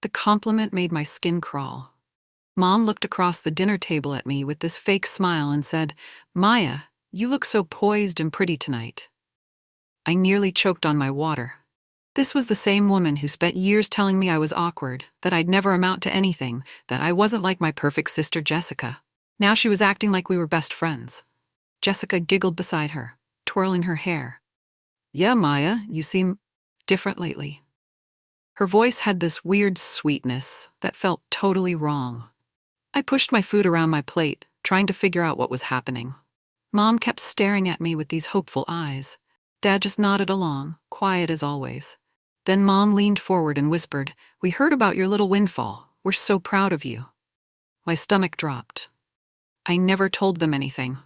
The compliment made my skin crawl. Mom looked across the dinner table at me with this fake smile and said, "Maya, you look so poised and pretty tonight." I nearly choked on my water. This was the same woman who spent years telling me I was awkward, that I'd never amount to anything, that I wasn't like my perfect sister Jessica. Now she was acting like we were best friends. Jessica giggled beside her, twirling her hair. "Yeah, Maya, you seem different lately." Her voice had this weird sweetness that felt totally wrong. I pushed my food around my plate, trying to figure out what was happening. Mom kept staring at me with these hopeful eyes. Dad just nodded along, quiet as always. Then Mom leaned forward and whispered, "We heard about your little windfall. We're so proud of you." My stomach dropped. I never told them anything.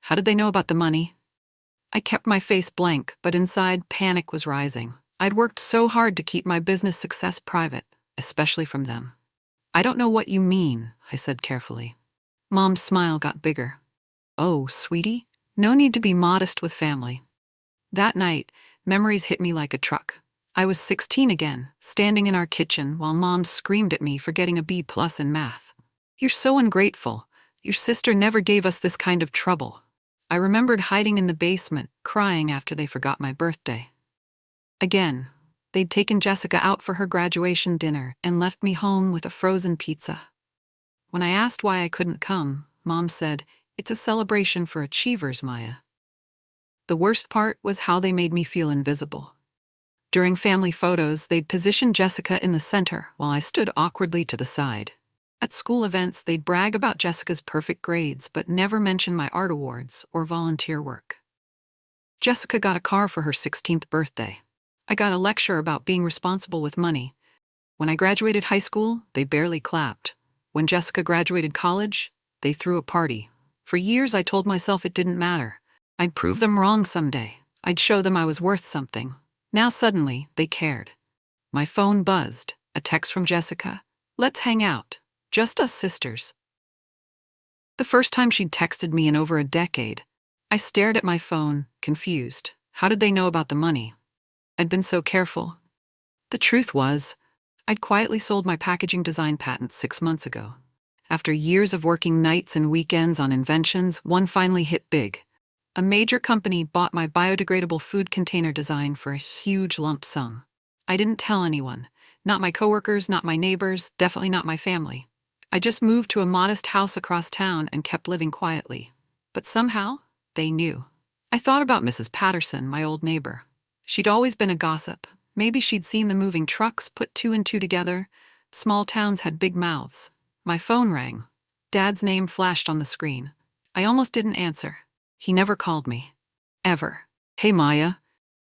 How did they know about the money? I kept my face blank, but inside, panic was rising. I'd worked so hard to keep my business success private, especially from them. "I don't know what you mean," I said carefully. Mom's smile got bigger. "Oh, sweetie, no need to be modest with family." That night, memories hit me like a truck. I was 16 again, standing in our kitchen while Mom screamed at me for getting a B+ in math. "You're so ungrateful. Your sister never gave us this kind of trouble." I remembered hiding in the basement, crying after they forgot my birthday. Again, they'd taken Jessica out for her graduation dinner and left me home with a frozen pizza. When I asked why I couldn't come, Mom said, "It's a celebration for achievers, Maya." The worst part was how they made me feel invisible. During family photos, they'd position Jessica in the center while I stood awkwardly to the side. At school events, they'd brag about Jessica's perfect grades but never mention my art awards or volunteer work. Jessica got a car for her 16th birthday. I got a lecture about being responsible with money. When I graduated high school, they barely clapped. When Jessica graduated college, they threw a party. For years, I told myself it didn't matter. I'd prove them wrong someday. I'd show them I was worth something. Now suddenly, they cared. My phone buzzed. A text from Jessica. "Let's hang out. Just us sisters." The first time she'd texted me in over a decade, I stared at my phone, confused. How did they know about the money? I'd been so careful. The truth was, I'd quietly sold my packaging design patent 6 months ago. After years of working nights and weekends on inventions, one finally hit big. A major company bought my biodegradable food container design for a huge lump sum. I didn't tell anyone. Not my coworkers, not my neighbors, definitely not my family. I just moved to a modest house across town and kept living quietly. But somehow, they knew. I thought about Mrs. Patterson, my old neighbor. She'd always been a gossip. Maybe she'd seen the moving trucks, put 2 and 2 together. Small towns had big mouths. My phone rang. Dad's name flashed on the screen. I almost didn't answer. He never called me. Ever. "Hey, Maya."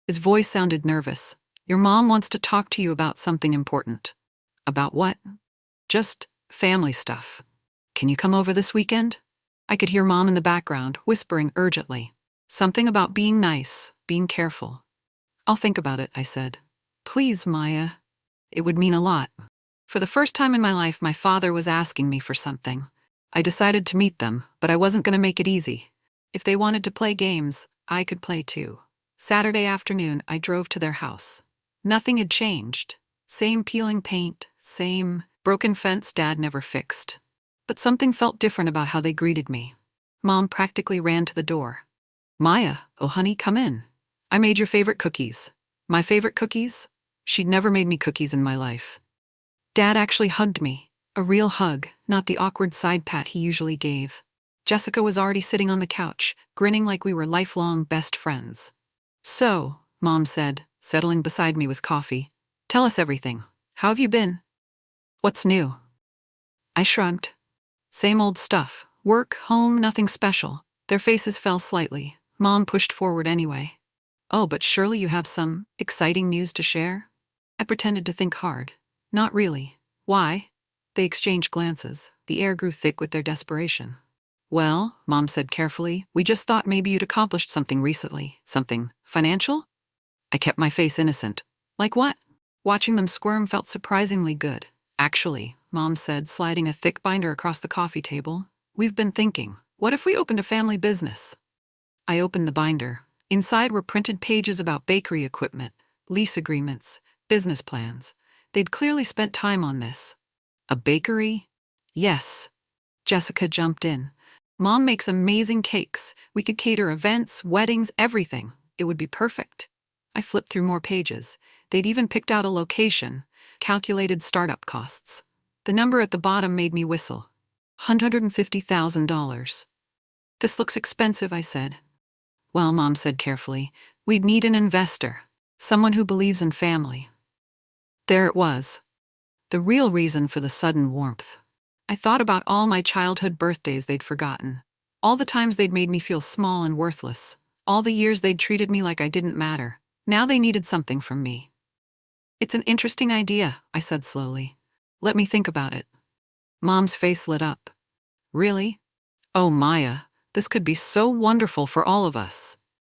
His voice sounded nervous. "Your mom wants to talk to you about something important." "About what?" "Just family stuff. Can you come over this weekend?" I could hear Mom in the background, whispering urgently. Something about being nice, being careful. "I'll think about it," I said. "Please, Maya." It would mean a lot. For the first time in my life, my father was asking me for something. I decided to meet them, but I wasn't going to make it easy. If they wanted to play games, I could play too. Saturday afternoon, I drove to their house. Nothing had changed. Same peeling paint, same broken fence Dad never fixed. But something felt different about how they greeted me. Mom practically ran to the door. "Maya, oh honey, come in. I made your favorite cookies." My favorite cookies? She'd never made me cookies in my life. Dad actually hugged me. A real hug, not the awkward side pat he usually gave. Jessica was already sitting on the couch, grinning like we were lifelong best friends. "So," Mom said, settling beside me with coffee, "tell us everything. How have you been? What's new?" I shrugged. Same old stuff. Work, home, nothing special. Their faces fell slightly. Mom pushed forward anyway. "Oh, but surely you have some exciting news to share?" I pretended to think hard. "Not really. Why?" They exchanged glances. The air grew thick with their desperation. "Well," Mom said carefully, "we just thought maybe you'd accomplished something recently. Something financial?" I kept my face innocent. "Like what?" Watching them squirm felt surprisingly good. "Actually," Mom said, sliding a thick binder across the coffee table, "we've been thinking, what if we opened a family business?" I opened the binder. Inside were printed pages about bakery equipment, lease agreements, business plans. They'd clearly spent time on this. A bakery? Yes. Jessica jumped in. Mom makes amazing cakes. We could cater events, weddings, everything. It would be perfect. I flipped through more pages. They'd even picked out a location, calculated startup costs. The number at the bottom made me whistle. $150,000. This looks expensive, I said. Well, Mom said carefully, we'd need an investor, someone who believes in family. There it was. The real reason for the sudden warmth. I thought about all my childhood birthdays they'd forgotten, all the times they'd made me feel small and worthless, all the years they'd treated me like I didn't matter. Now they needed something from me. It's an interesting idea, I said slowly. Let me think about it. Mom's face lit up. Really? Oh, Maya, this could be so wonderful for all of us.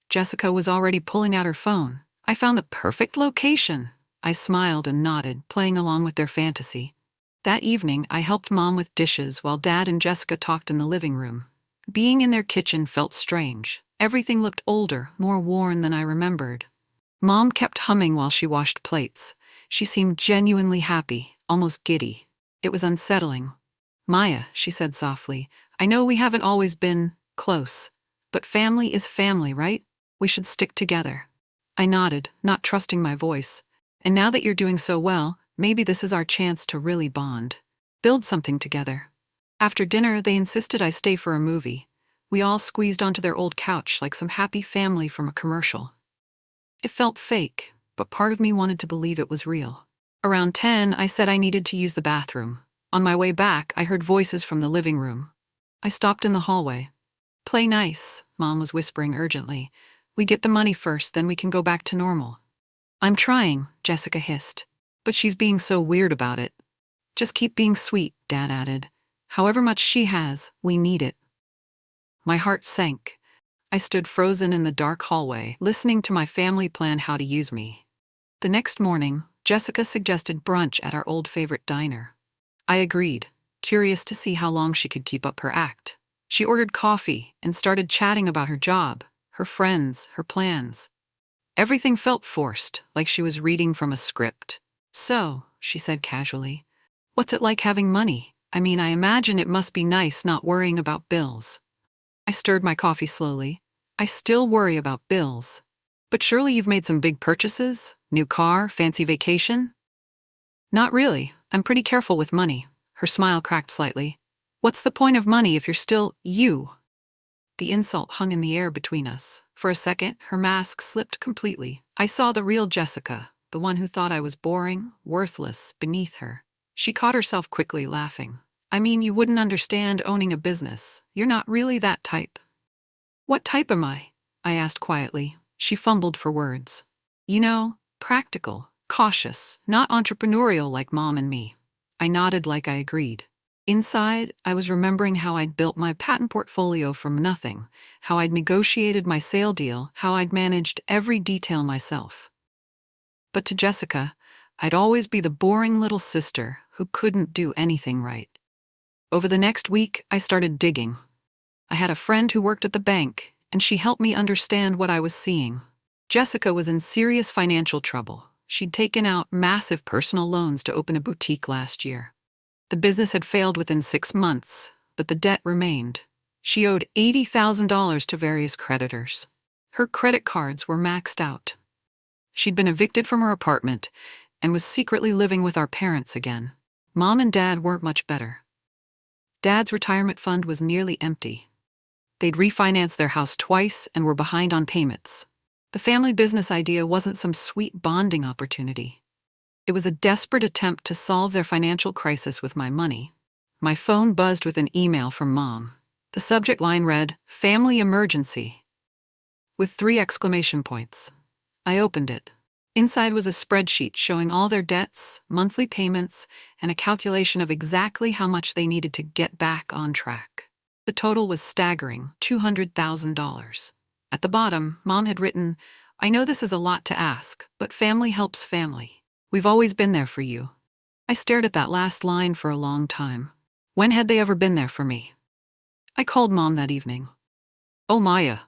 Jessica was already pulling out her phone. I found the perfect location. I smiled and nodded, playing along with their fantasy. That evening, I helped Mom with dishes while Dad and Jessica talked in the living room. Being in their kitchen felt strange. Everything looked older, more worn than I remembered. Mom kept humming while she washed plates. She seemed genuinely happy, almost giddy. It was unsettling. Maya, she said softly, I know we haven't always been close, but family is family, right? We should stick together. I nodded, not trusting my voice. And now that you're doing so well, maybe this is our chance to really bond. Build something together. After dinner, they insisted I stay for a movie. We all squeezed onto their old couch like some happy family from a commercial. It felt fake, but part of me wanted to believe it was real. Around 10, I said I needed to use the bathroom. On my way back, I heard voices from the living room. I stopped in the hallway. Play nice, Mom was whispering urgently. We get the money first, then we can go back to normal. I'm trying, Jessica hissed. But she's being so weird about it. Just keep being sweet, Dad added. However much she has, we need it. My heart sank. I stood frozen in the dark hallway, listening to my family plan how to use me. The next morning, Jessica suggested brunch at our old favorite diner. I agreed, curious to see how long she could keep up her act. She ordered coffee and started chatting about her job, her friends, her plans. Everything felt forced, like she was reading from a script. So, she said casually, what's it like having money? I mean, I imagine it must be nice not worrying about bills. I stirred my coffee slowly. I still worry about bills. But surely you've made some big purchases? New car, fancy vacation? Not really. I'm pretty careful with money. Her smile cracked slightly. What's the point of money if you're still you? The insult hung in the air between us. For a second, her mask slipped completely. I saw the real Jessica, the one who thought I was boring, worthless, beneath her. She caught herself quickly, laughing. I mean, you wouldn't understand owning a business. You're not really that type. What type am I? I asked quietly. She fumbled for words. You know, practical, cautious, not entrepreneurial like Mom and me. I nodded like I agreed. Inside, I was remembering how I'd built my patent portfolio from nothing, how I'd negotiated my sale deal, how I'd managed every detail myself. But to Jessica, I'd always be the boring little sister who couldn't do anything right. Over the next week, I started digging. I had a friend who worked at the bank, and she helped me understand what I was seeing. Jessica was in serious financial trouble. She'd taken out massive personal loans to open a boutique last year. The business had failed within 6 months, but the debt remained. She owed $80,000 to various creditors. Her credit cards were maxed out. She'd been evicted from her apartment and was secretly living with our parents again. Mom and Dad weren't much better. Dad's retirement fund was nearly empty. They'd refinanced their house twice and were behind on payments. The family business idea wasn't some sweet bonding opportunity. It was a desperate attempt to solve their financial crisis with my money. My phone buzzed with an email from Mom. The subject line read, "Family Emergency," with 3 exclamation points. I opened it. Inside was a spreadsheet showing all their debts, monthly payments, and a calculation of exactly how much they needed to get back on track. The total was staggering, $200,000. At the bottom, Mom had written, I know this is a lot to ask, but family helps family. We've always been there for you. I stared at that last line for a long time. When had they ever been there for me? I called Mom that evening. Oh, Maya,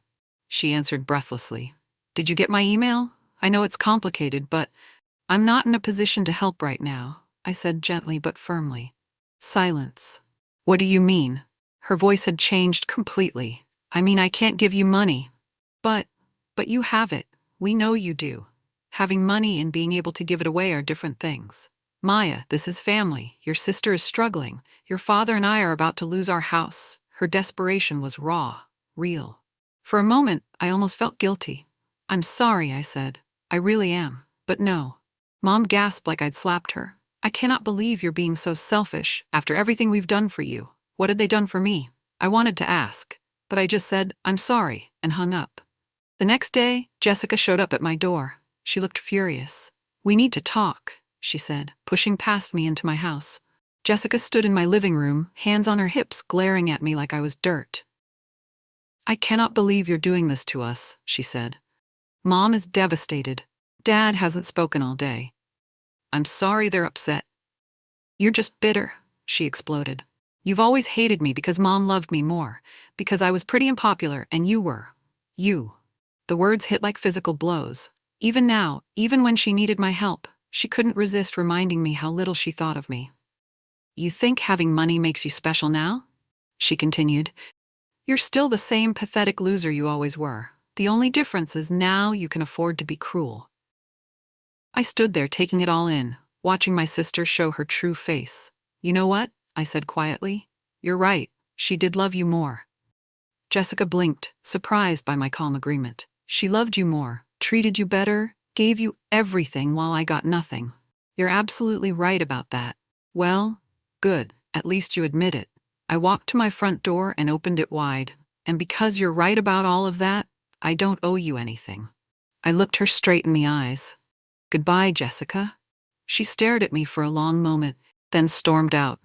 she answered breathlessly. Did you get my email? I know it's complicated, but I'm not in a position to help right now, I said gently but firmly. Silence. What do you mean? Her voice had changed completely. I mean, I can't give you money. But you have it. We know you do. Having money and being able to give it away are different things. Maya, this is family. Your sister is struggling. Your father and I are about to lose our house. Her desperation was raw, real. For a moment, I almost felt guilty. I'm sorry, I said. I really am. But no. Mom gasped like I'd slapped her. I cannot believe you're being so selfish after everything we've done for you. What had they done for me? I wanted to ask, but I just said, I'm sorry, and hung up. The next day, Jessica showed up at my door. She looked furious. We need to talk, she said, pushing past me into my house. Jessica stood in my living room, hands on her hips, glaring at me like I was dirt. I cannot believe you're doing this to us, she said. Mom is devastated. Dad hasn't spoken all day. I'm sorry they're upset. You're just bitter, she exploded. You've always hated me because Mom loved me more, because I was pretty unpopular and you were. You. The words hit like physical blows. Even now, even when she needed my help, she couldn't resist reminding me how little she thought of me. You think having money makes you special now? She continued. You're still the same pathetic loser you always were. The only difference is now you can afford to be cruel. I stood there taking it all in, watching my sister show her true face. You know what? I said quietly. You're right. She did love you more. Jessica blinked, surprised by my calm agreement. She loved you more, treated you better, gave you everything while I got nothing. You're absolutely right about that. Well, good. At least you admit it. I walked to my front door and opened it wide. And because you're right about all of that, I don't owe you anything. I looked her straight in the eyes. Goodbye, Jessica. She stared at me for a long moment, then stormed out.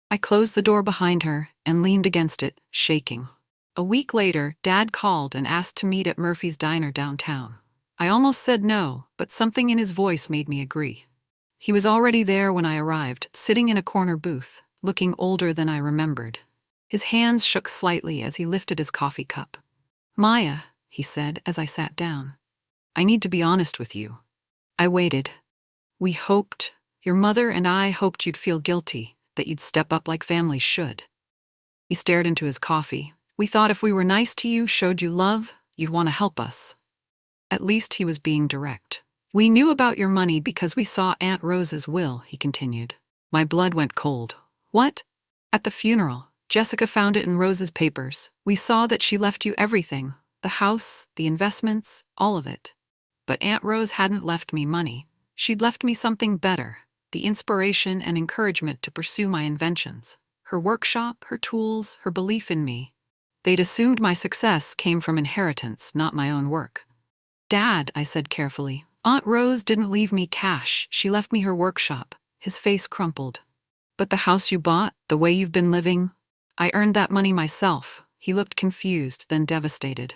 I closed the door behind her and leaned against it, shaking. A week later, Dad called and asked to meet at Murphy's Diner downtown. I almost said no, but something in his voice made me agree. He was already there when I arrived, sitting in a corner booth, looking older than I remembered. His hands shook slightly as he lifted his coffee cup. Maya, he said as I sat down, I need to be honest with you. I waited. We hoped, your mother and I hoped you'd feel guilty, that you'd step up like families should. He stared into his coffee. We thought if we were nice to you, showed you love, you'd want to help us. At least he was being direct. We knew about your money because we saw Aunt Rose's will, he continued. My blood went cold. What? At the funeral, Jessica found it in Rose's papers. We saw that she left you everything, the house, the investments, all of it. But Aunt Rose hadn't left me money. She'd left me something better, the inspiration and encouragement to pursue my inventions. Her workshop, her tools, her belief in me. They'd assumed my success came from inheritance, not my own work. Dad, I said carefully, Aunt Rose didn't leave me cash. She left me her workshop. His face crumpled. But the house you bought, the way you've been living, I earned that money myself. He looked confused, then devastated.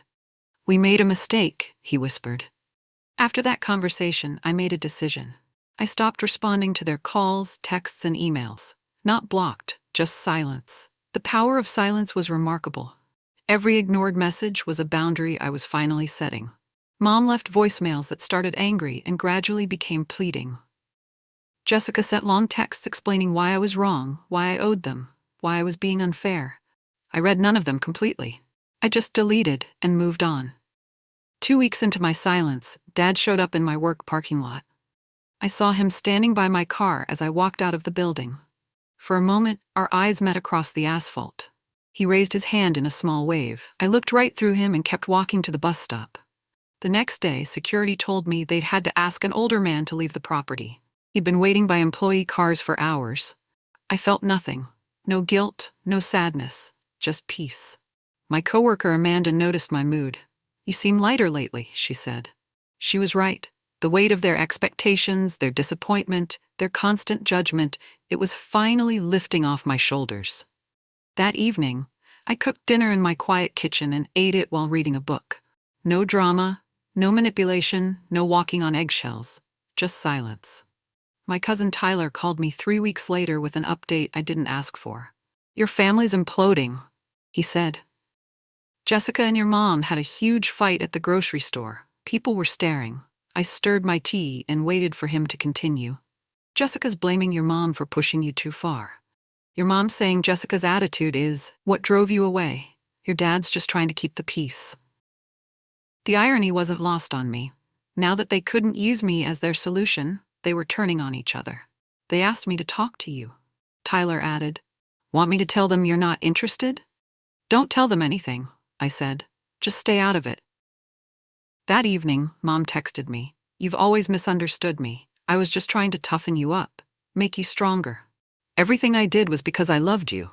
We made a mistake, he whispered. After that conversation, I made a decision. I stopped responding to their calls, texts, and emails. Not blocked, just silence. The power of silence was remarkable. Every ignored message was a boundary I was finally setting. Mom left voicemails that started angry and gradually became pleading. Jessica sent long texts explaining why I was wrong, why I owed them, why I was being unfair. I read none of them completely. I just deleted and moved on. 2 weeks into my silence, Dad showed up in my work parking lot. I saw him standing by my car as I walked out of the building. For a moment, our eyes met across the asphalt. He raised his hand in a small wave. I looked right through him and kept walking to the bus stop. The next day, security told me they'd had to ask an older man to leave the property. He'd been waiting by employee cars for hours. I felt nothing. No guilt, no sadness, just peace. My coworker Amanda noticed my mood. You seem lighter lately, she said. She was right. The weight of their expectations, their disappointment, their constant judgment, it was finally lifting off my shoulders. That evening, I cooked dinner in my quiet kitchen and ate it while reading a book. No drama, no manipulation, no walking on eggshells, just silence. My cousin Tyler called me 3 weeks later with an update I didn't ask for. Your family's imploding, he said. Jessica and your mom had a huge fight at the grocery store. People were staring. I stirred my tea and waited for him to continue. Jessica's blaming your mom for pushing you too far. Your mom's saying Jessica's attitude is what drove you away. Your dad's just trying to keep the peace. The irony wasn't lost on me. Now that they couldn't use me as their solution, they were turning on each other. They asked me to talk to you. Tyler added, "Want me to tell them you're not interested?" "Don't tell them anything," I said. "Just stay out of it." That evening, Mom texted me, "You've always misunderstood me. I was just trying to toughen you up, make you stronger. Everything I did was because I loved you."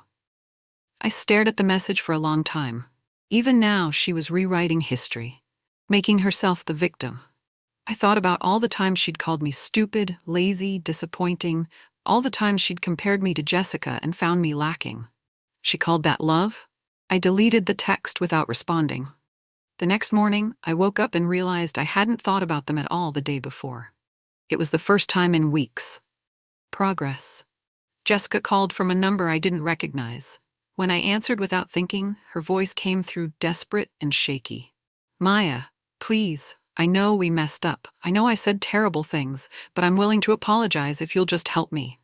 I stared at the message for a long time. Even now, she was rewriting history, making herself the victim. I thought about all the times she'd called me stupid, lazy, disappointing, all the times she'd compared me to Jessica and found me lacking. She called that love? I deleted the text without responding. The next morning, I woke up and realized I hadn't thought about them at all the day before. It was the first time in weeks. Progress. Jessica called from a number I didn't recognize. When I answered without thinking, her voice came through desperate and shaky. "Maya, please. I know we messed up. I know I said terrible things, but I'm willing to apologize if you'll just help me."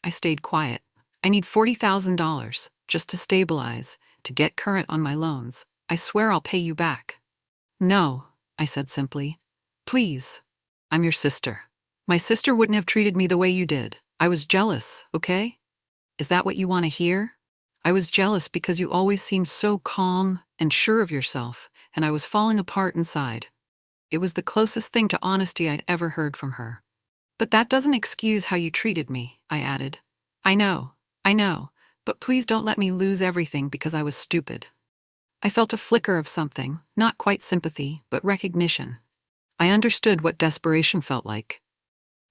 I stayed quiet. "I need $40,000, just to stabilize, to get current on my loans. I swear I'll pay you back." "No," I said simply. "Please. I'm your sister. My sister wouldn't have treated me the way you did. I was jealous, okay? Is that what you want to hear? I was jealous because you always seemed so calm and sure of yourself, and I was falling apart inside." It was the closest thing to honesty I'd ever heard from her. "But that doesn't excuse how you treated me," I added. I know, but please don't let me lose everything because I was stupid." I felt a flicker of something, not quite sympathy, but recognition. I understood what desperation felt like.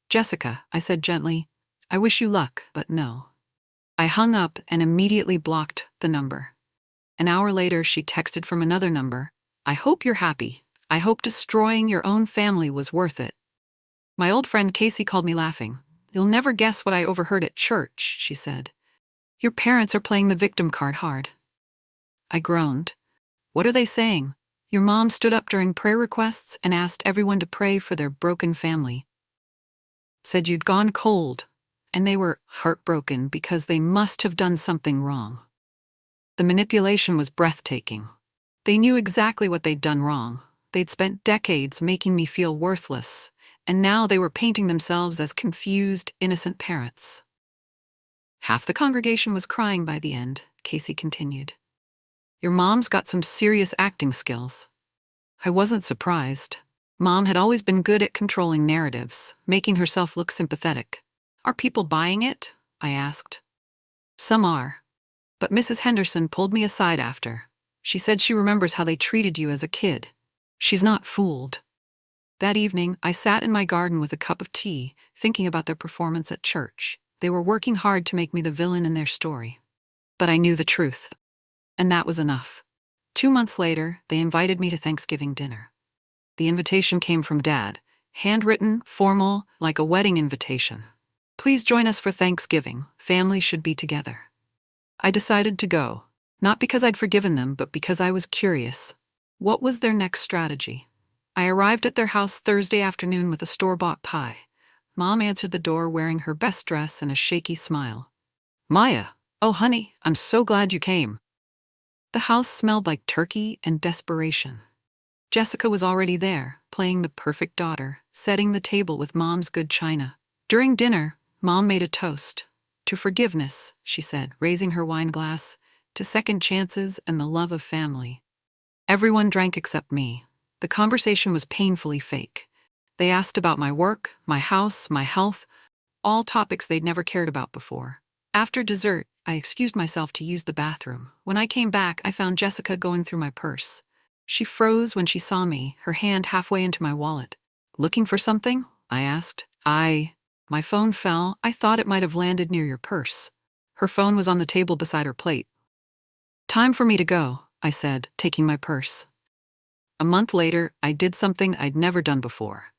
"Jessica," I said gently, "I wish you luck, but no." I hung up and immediately blocked the number. An hour later, she texted from another number, "I hope you're happy. I hope destroying your own family was worth it." My old friend Casey called me laughing. "You'll never guess what I overheard at church," she said. "Your parents are playing the victim card hard." I groaned. "What are they saying?" "Your mom stood up during prayer requests and asked everyone to pray for their broken family. Said you'd gone cold, and they were heartbroken because they must have done something wrong." The manipulation was breathtaking. They knew exactly what they'd done wrong. They'd spent decades making me feel worthless, and now they were painting themselves as confused, innocent parents. "Half the congregation was crying by the end," Casey continued. "Your mom's got some serious acting skills." I wasn't surprised. Mom had always been good at controlling narratives, making herself look sympathetic. "Are people buying it?" I asked. "Some are. But Mrs. Henderson pulled me aside after. She said she remembers how they treated you as a kid. She's not fooled." That evening, I sat in my garden with a cup of tea, thinking about their performance at church. They were working hard to make me the villain in their story. But I knew the truth, and that was enough. 2 months later, they invited me to Thanksgiving dinner. The invitation came from Dad, handwritten, formal, like a wedding invitation. "Please join us for Thanksgiving. Family should be together." I decided to go, not because I'd forgiven them, but because I was curious. What was their next strategy? I arrived at their house Thursday afternoon with a store-bought pie. Mom answered the door wearing her best dress and a shaky smile. "Maya, oh honey, I'm so glad you came." The house smelled like turkey and desperation. Jessica was already there, playing the perfect daughter, setting the table with Mom's good china. During dinner, Mom made a toast. "To forgiveness," she said, raising her wine glass, "to second chances and the love of family." Everyone drank except me. The conversation was painfully fake. They asked about my work, my house, my health, all topics they'd never cared about before. After dessert, I excused myself to use the bathroom. When I came back, I found Jessica going through my purse. She froze when she saw me, her hand halfway into my wallet. "Looking for something?" I asked. My phone fell. I thought it might have landed near your purse." Her phone was on the table beside her plate. "Time for me to go," I said, taking my purse. A month later, I did something I'd never done before.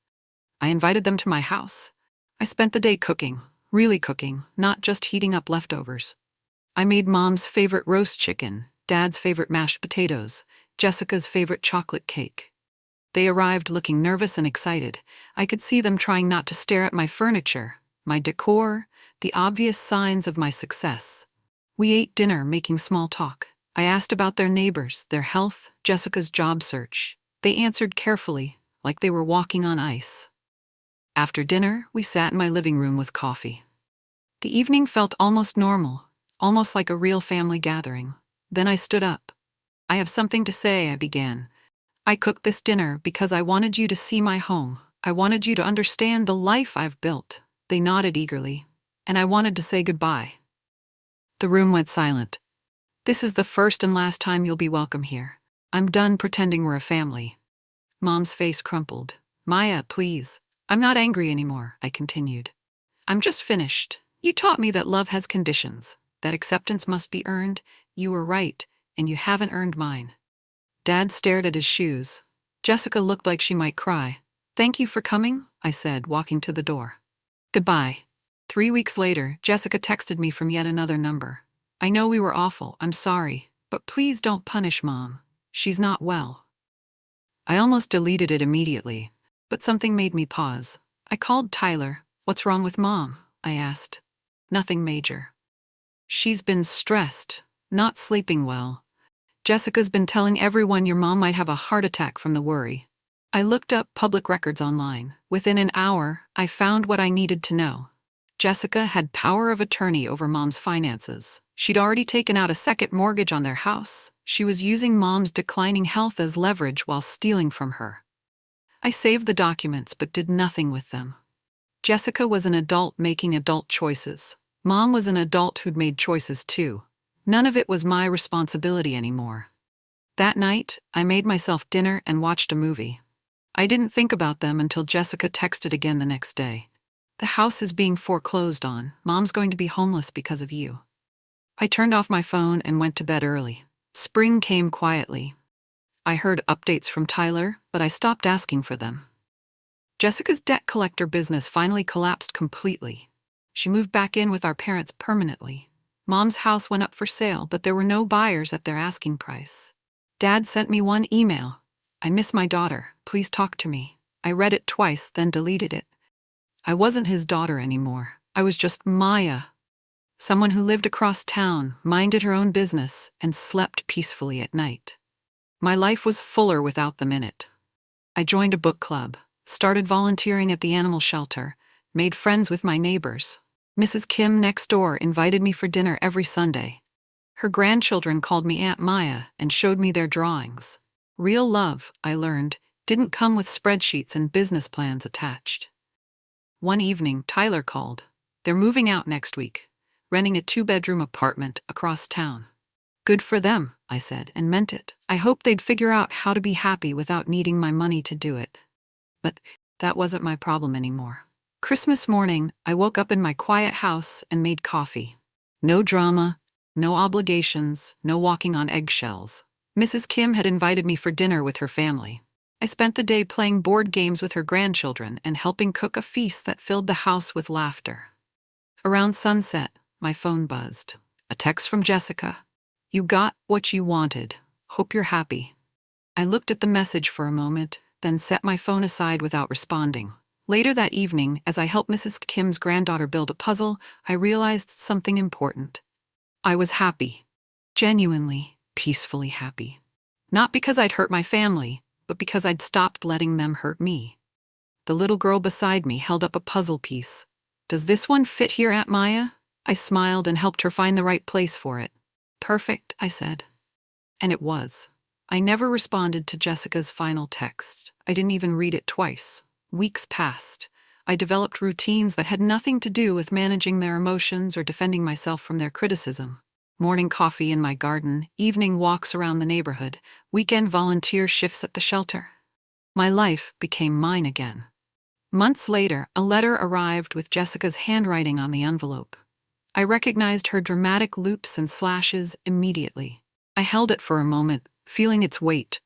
I invited them to my house. I spent the day cooking, really cooking, not just heating up leftovers. I made Mom's favorite roast chicken, Dad's favorite mashed potatoes, Jessica's favorite chocolate cake. They arrived looking nervous and excited. I could see them trying not to stare at my furniture, my decor, the obvious signs of my success. We ate dinner, making small talk. I asked about their neighbors, their health, Jessica's job search. They answered carefully, like they were walking on ice. After dinner, we sat in my living room with coffee. The evening felt almost normal, almost like a real family gathering. Then I stood up. "I have something to say," I began. "I cooked this dinner because I wanted you to see my home. I wanted you to understand the life I've built." They nodded eagerly, and I wanted to say goodbye. The room went silent. "This is the first and last time you'll be welcome here. I'm done pretending we're a family." Mom's face crumpled. "Maya, please. I'm not angry anymore," I continued. "I'm just finished. You taught me that love has conditions, that acceptance must be earned. You were right, and you haven't earned mine." Dad stared at his shoes. Jessica looked like she might cry. "Thank you for coming," I said, walking to the door. "Goodbye." 3 weeks later, Jessica texted me from yet another number. "I know we were awful, I'm sorry, but please don't punish Mom. She's not well." I almost deleted it immediately, but something made me pause. I called Tyler. "What's wrong with Mom?" I asked. "Nothing major. She's been stressed, not sleeping well. Jessica's been telling everyone your mom might have a heart attack from the worry." I looked up public records online. Within an hour, I found what I needed to know. Jessica had power of attorney over Mom's finances. She'd already taken out a second mortgage on their house. She was using Mom's declining health as leverage while stealing from her. I saved the documents but did nothing with them. Jessica was an adult making adult choices. Mom was an adult who'd made choices too. None of it was my responsibility anymore. That night, I made myself dinner and watched a movie. I didn't think about them until Jessica texted again the next day. "The house is being foreclosed on. Mom's going to be homeless because of you." I turned off my phone and went to bed early. Spring came quietly. I heard updates from Tyler, but I stopped asking for them. Jessica's debt collector business finally collapsed completely. She moved back in with our parents permanently. Mom's house went up for sale, but there were no buyers at their asking price. Dad sent me one email. "I miss my daughter. Please talk to me." I read it twice, then deleted it. I wasn't his daughter anymore. I was just Maya. Someone who lived across town, minded her own business, and slept peacefully at night. My life was fuller without them in it. I joined a book club, started volunteering at the animal shelter, made friends with my neighbors. Mrs. Kim next door invited me for dinner every Sunday. Her grandchildren called me Aunt Maya and showed me their drawings. Real love, I learned, didn't come with spreadsheets and business plans attached. One evening, Tyler called. "They're moving out next week, renting a 2-bedroom apartment across town." "Good for them," I said, and meant it. I hoped they'd figure out how to be happy without needing my money to do it. But that wasn't my problem anymore. Christmas morning, I woke up in my quiet house and made coffee. No drama, no obligations, no walking on eggshells. Mrs. Kim had invited me for dinner with her family. I spent the day playing board games with her grandchildren and helping cook a feast that filled the house with laughter. Around sunset, my phone buzzed. A text from Jessica. "You got what you wanted. Hope you're happy." I looked at the message for a moment, then set my phone aside without responding. Later that evening, as I helped Mrs. Kim's granddaughter build a puzzle, I realized something important. I was happy. Genuinely, peacefully happy. Not because I'd hurt my family, but because I'd stopped letting them hurt me. The little girl beside me held up a puzzle piece. "Does this one fit here, Aunt Maya?" I smiled and helped her find the right place for it. "Perfect," I said. And it was. I never responded to Jessica's final text. I didn't even read it twice. Weeks passed. I developed routines that had nothing to do with managing their emotions or defending myself from their criticism. Morning coffee in my garden, evening walks around the neighborhood, weekend volunteer shifts at the shelter. My life became mine again. Months later, a letter arrived with Jessica's handwriting on the envelope. I recognized her dramatic loops and slashes immediately. I held it for a moment, feeling its weight.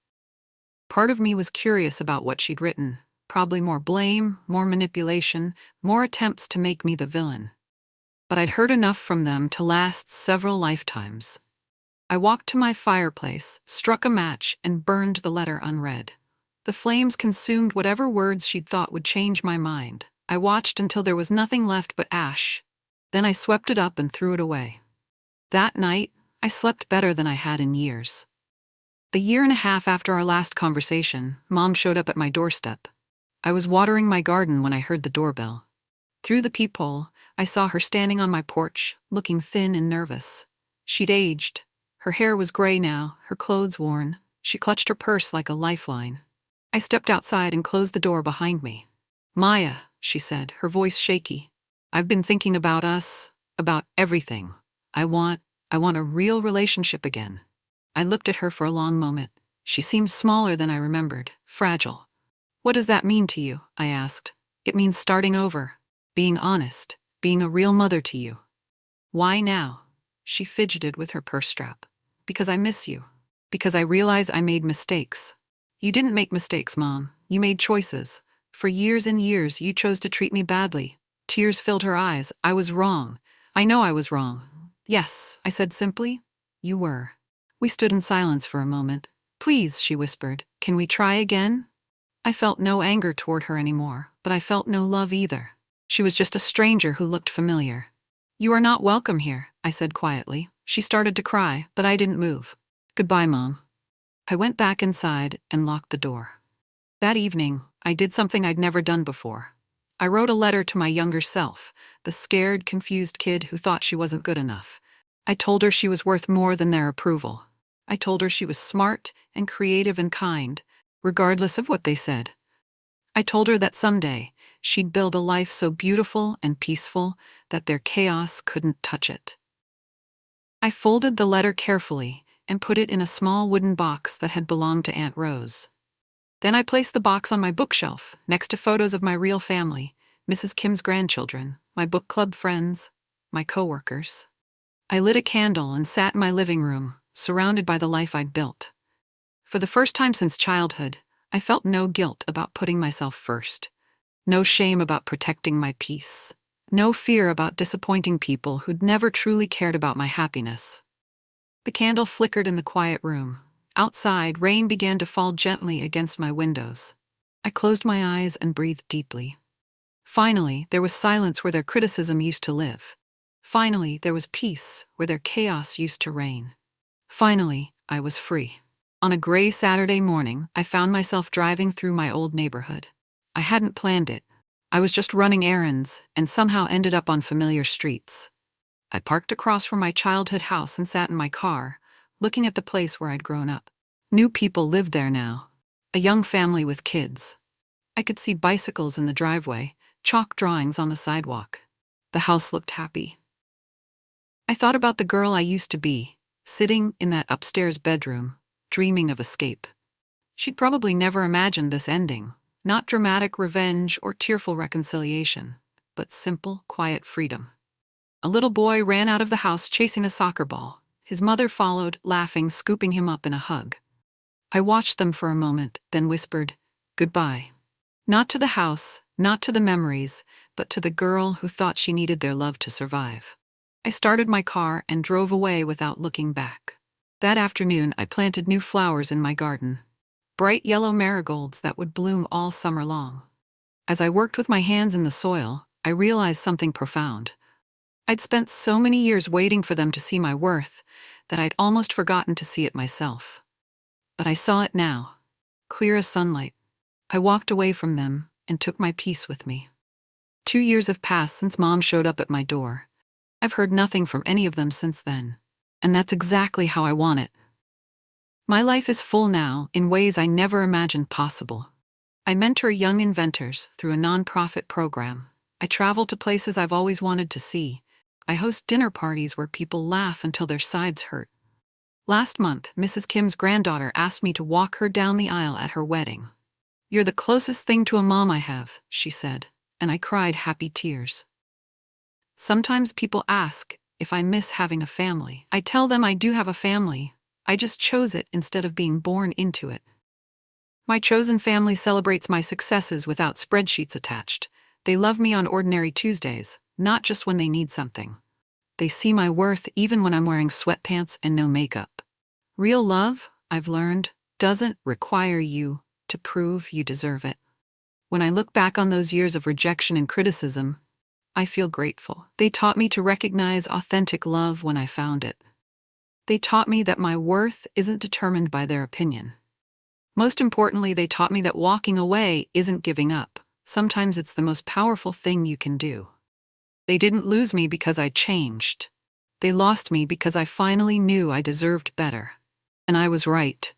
Part of me was curious about what she'd written. Probably more blame, more manipulation, more attempts to make me the villain. But I'd heard enough from them to last several lifetimes. I walked to my fireplace, struck a match, and burned the letter unread. The flames consumed whatever words she'd thought would change my mind. I watched until there was nothing left but ash. Then I swept it up and threw it away. That night, I slept better than I had in years. A year and a half after our last conversation, Mom showed up at my doorstep. I was watering my garden when I heard the doorbell. Through the peephole, I saw her standing on my porch, looking thin and nervous. She'd aged. Her hair was gray now, her clothes worn. She clutched her purse like a lifeline. I stepped outside and closed the door behind me. "Maya," she said, her voice shaky. "I've been thinking about us, about everything. I want a real relationship again." I looked at her for a long moment. She seemed smaller than I remembered, fragile. "What does that mean to you?" I asked. "It means starting over, being honest, being a real mother to you." "Why now?" She fidgeted with her purse strap. "Because I miss you. Because I realize I made mistakes." "You didn't make mistakes, Mom. You made choices. For years and years, you chose to treat me badly." Tears filled her eyes. "I was wrong. I know I was wrong." "Yes," I said simply. "You were." We stood in silence for a moment. "Please," she whispered, "can we try again?" I felt no anger toward her anymore, but I felt no love either. She was just a stranger who looked familiar. "You are not welcome here," I said quietly. She started to cry, but I didn't move. "Goodbye, Mom." I went back inside and locked the door. That evening, I did something I'd never done before. I wrote a letter to my younger self, the scared, confused kid who thought she wasn't good enough. I told her she was worth more than their approval. I told her she was smart and creative and kind, regardless of what they said. I told her that someday she'd build a life so beautiful and peaceful that their chaos couldn't touch it. I folded the letter carefully and put it in a small wooden box that had belonged to Aunt Rose. Then I placed the box on my bookshelf, next to photos of my real family, Mrs. Kim's grandchildren, my book club friends, my coworkers. I lit a candle and sat in my living room, surrounded by the life I'd built. For the first time since childhood, I felt no guilt about putting myself first. No shame about protecting my peace. No fear about disappointing people who'd never truly cared about my happiness. The candle flickered in the quiet room. Outside, rain began to fall gently against my windows. I closed my eyes and breathed deeply. Finally, there was silence where their criticism used to live. Finally, there was peace where their chaos used to reign. Finally, I was free. On a gray Saturday morning, I found myself driving through my old neighborhood. I hadn't planned it. I was just running errands and somehow ended up on familiar streets. I parked across from my childhood house and sat in my car, looking at the place where I'd grown up. New people lived there now. A young family with kids. I could see bicycles in the driveway, chalk drawings on the sidewalk. The house looked happy. I thought about the girl I used to be, sitting in that upstairs bedroom, dreaming of escape. She'd probably never imagined this ending, not dramatic revenge or tearful reconciliation, but simple, quiet freedom. A little boy ran out of the house chasing a soccer ball. His mother followed, laughing, scooping him up in a hug. I watched them for a moment, then whispered, "Goodbye." Not to the house, not to the memories, but to the girl who thought she needed their love to survive. I started my car and drove away without looking back. That afternoon, I planted new flowers in my garden. Bright yellow marigolds that would bloom all summer long. As I worked with my hands in the soil, I realized something profound. I'd spent so many years waiting for them to see my worth that I'd almost forgotten to see it myself. But I saw it now, clear as sunlight. I walked away from them and took my peace with me. 2 years have passed since Mom showed up at my door. I've heard nothing from any of them since then, and that's exactly how I want it. My life is full now in ways I never imagined possible. I mentor young inventors through a nonprofit program. I travel to places I've always wanted to see. I host dinner parties where people laugh until their sides hurt. Last month, Mrs. Kim's granddaughter asked me to walk her down the aisle at her wedding. "You're the closest thing to a mom I have," she said, and I cried happy tears. Sometimes people ask if I miss having a family. I tell them I do have a family. I just chose it instead of being born into it. My chosen family celebrates my successes without spreadsheets attached. They love me on ordinary Tuesdays, not just when they need something. They see my worth even when I'm wearing sweatpants and no makeup. Real love, I've learned, doesn't require you to prove you deserve it. When I look back on those years of rejection and criticism, I feel grateful. They taught me to recognize authentic love when I found it. They taught me that my worth isn't determined by their opinion. Most importantly, they taught me that walking away isn't giving up. Sometimes it's the most powerful thing you can do. They didn't lose me because I changed. They lost me because I finally knew I deserved better. And I was right.